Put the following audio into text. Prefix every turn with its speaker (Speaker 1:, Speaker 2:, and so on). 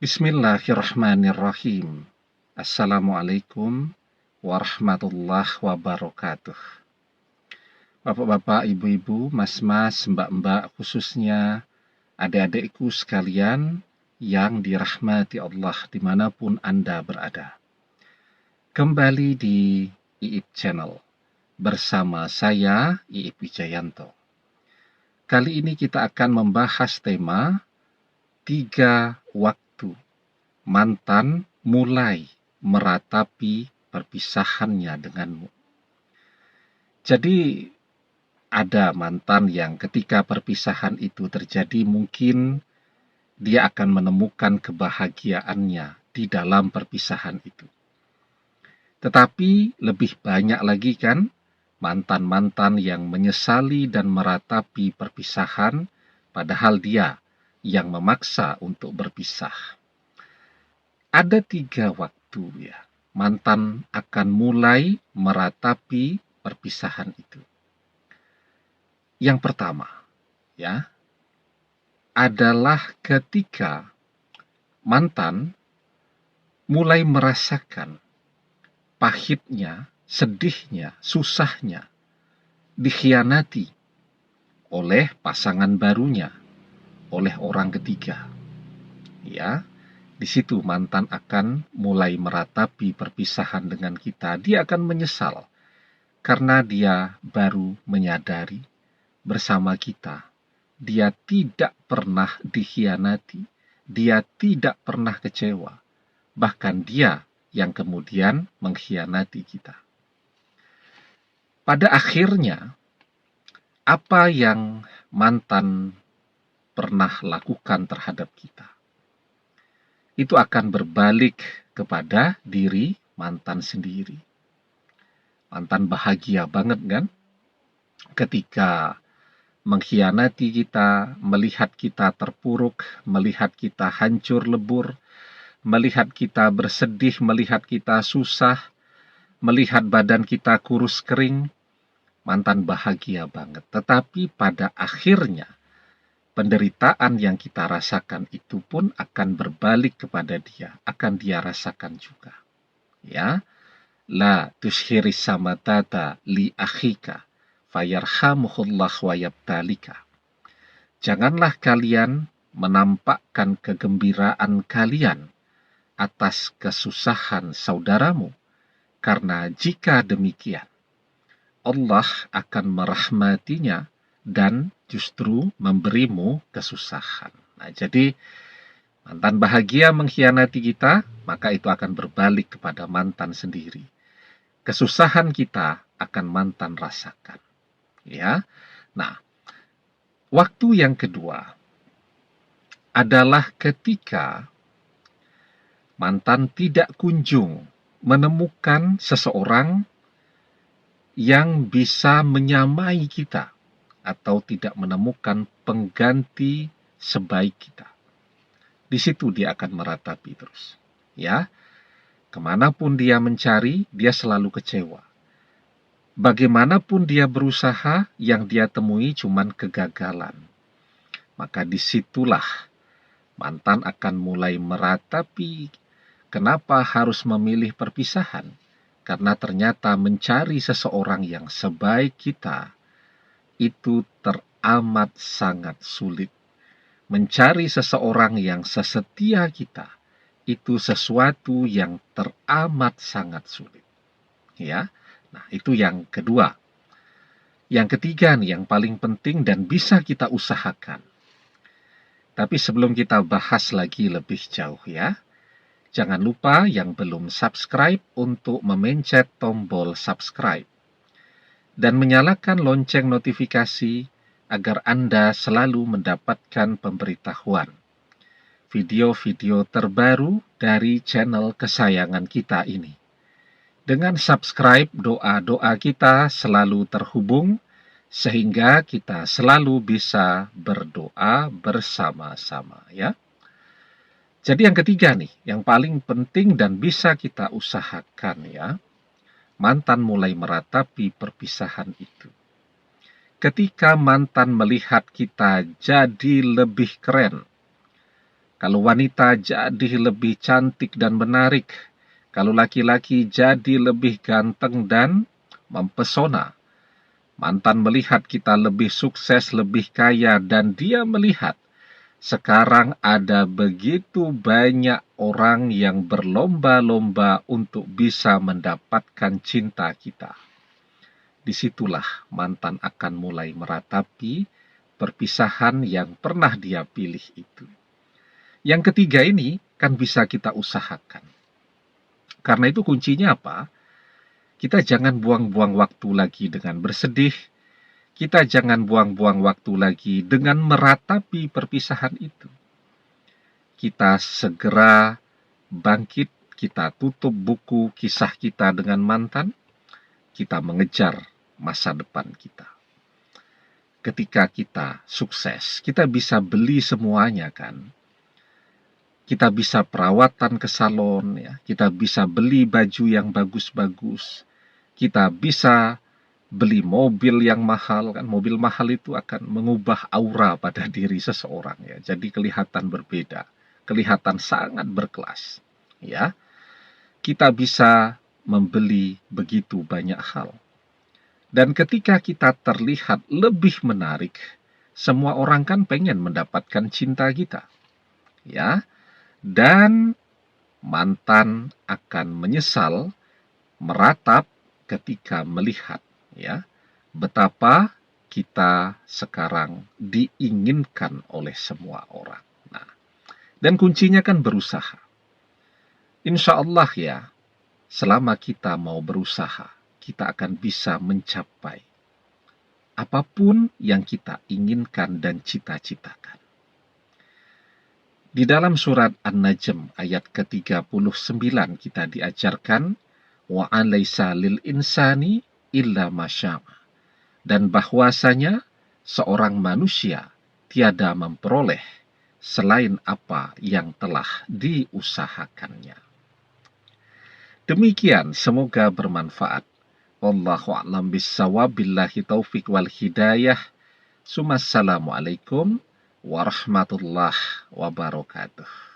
Speaker 1: Bismillahirrahmanirrahim. Assalamualaikum warahmatullahi wabarakatuh. Bapak-bapak, ibu-ibu, mas-mas, mbak-mbak, khususnya adik-adikku sekalian yang dirahmati Allah dimanapun Anda berada. Kembali di IIP Channel bersama saya, IIP Wijayanto. Kali ini kita akan membahas tema 3 waktu mantan mulai meratapi perpisahannya denganmu. Jadi ada mantan yang ketika perpisahan itu terjadi mungkin dia akan menemukan kebahagiaannya di dalam perpisahan itu. Tetapi lebih banyak lagi kan mantan-mantan yang menyesali dan meratapi perpisahan padahal dia yang memaksa untuk berpisah. Ada 3 waktu ya, mantan akan mulai meratapi perpisahan itu. Yang pertama, ya, adalah ketika mantan mulai merasakan pahitnya, sedihnya, susahnya, dikhianati oleh pasangan barunya, oleh orang ketiga. Ya, di situ mantan akan mulai meratapi perpisahan dengan kita. Dia akan menyesal karena dia baru menyadari bersama kita. Dia tidak pernah dikhianati, dia tidak pernah kecewa. Bahkan dia yang kemudian mengkhianati kita. Pada akhirnya, apa yang mantan pernah lakukan terhadap kita itu akan berbalik kepada diri mantan sendiri. Mantan bahagia banget kan? Ketika mengkhianati kita, melihat kita terpuruk, melihat kita hancur lebur, melihat kita bersedih, melihat kita susah, melihat badan kita kurus kering, mantan bahagia banget. Tetapi pada akhirnya, penderitaan yang kita rasakan itu pun akan berbalik kepada dia, akan dia rasakan juga. Ya, la tushhiris samatata li akhika fayarhamuhullah wa yabtalika. Janganlah kalian menampakkan kegembiraan kalian atas kesusahan saudaramu, karena jika demikian Allah akan merahmatinya dan justru memberimu kesusahan. Nah, jadi mantan bahagia mengkhianati kita, maka itu akan berbalik kepada mantan sendiri. Kesusahan kita akan mantan rasakan. Ya. Nah, waktu yang kedua adalah ketika mantan tidak kunjung menemukan seseorang yang bisa menyamai kita atau tidak menemukan pengganti sebaik kita. Di situ dia akan meratapi terus. Ya, kemanapun dia mencari, dia selalu kecewa. Bagaimanapun dia berusaha, yang dia temui cuman kegagalan. Maka disitulah mantan akan mulai meratapi kenapa harus memilih perpisahan. Karena ternyata mencari seseorang yang sebaik kita itu teramat sangat sulit. Mencari seseorang yang sesetia kita itu sesuatu yang teramat sangat sulit. Ya. Nah, itu yang kedua. Yang ketiga nih, yang paling penting dan bisa kita usahakan. Tapi sebelum kita bahas lagi lebih jauh ya, jangan lupa yang belum subscribe untuk memencet tombol subscribe dan menyalakan lonceng notifikasi agar Anda selalu mendapatkan pemberitahuan video-video terbaru dari channel kesayangan kita ini. Dengan subscribe, doa-doa kita selalu terhubung sehingga kita selalu bisa berdoa bersama-sama ya. Jadi yang ketiga nih, yang paling penting dan bisa kita usahakan ya, mantan mulai meratapi perpisahan itu. Ketika mantan melihat kita jadi lebih keren, Kalau wanita jadi lebih cantik dan menarik. Kalau laki-laki jadi lebih ganteng dan mempesona. Mantan melihat kita lebih sukses, lebih kaya, dan dia melihat sekarang ada begitu banyak orang yang berlomba-lomba untuk bisa mendapatkan cinta kita. Disitulah mantan akan mulai meratapi perpisahan yang pernah dia pilih itu. Yang ketiga ini kan bisa kita usahakan. Karena itu kuncinya apa? Kita jangan buang-buang waktu lagi dengan bersedih. Kita jangan buang-buang waktu lagi dengan meratapi perpisahan itu. Kita segera bangkit, kita tutup buku kisah kita dengan mantan, kita mengejar masa depan kita. Ketika kita sukses, kita bisa beli semuanya kan. Kita bisa perawatan ke salon, ya. Kita bisa beli baju yang bagus-bagus. Kita bisa beli mobil yang mahal kan. Mobil mahal itu akan mengubah aura pada diri seseorang ya. Jadi kelihatan berbeda, kelihatan sangat berkelas. Ya. Kita bisa membeli begitu banyak hal. Dan ketika kita terlihat lebih menarik, semua orang kan pengen mendapatkan cinta kita. Ya. Dan mantan akan menyesal meratap ketika melihat ya betapa kita sekarang diinginkan oleh semua orang. Nah, dan kuncinya kan berusaha. Insya Allah ya, selama kita mau berusaha, kita akan bisa mencapai apapun yang kita inginkan dan cita-citakan. Di dalam surat An-Najm ayat ke-39 kita diajarkan wa alaysa lil insani illa masya'a, dan bahwasanya seorang manusia tiada memperoleh selain apa yang telah diusahakannya. Demikian, semoga bermanfaat. Wallahu a'lam bissawab, billahi taufik wal hidayah. Assalamualaikum warahmatullahi wabarakatuh.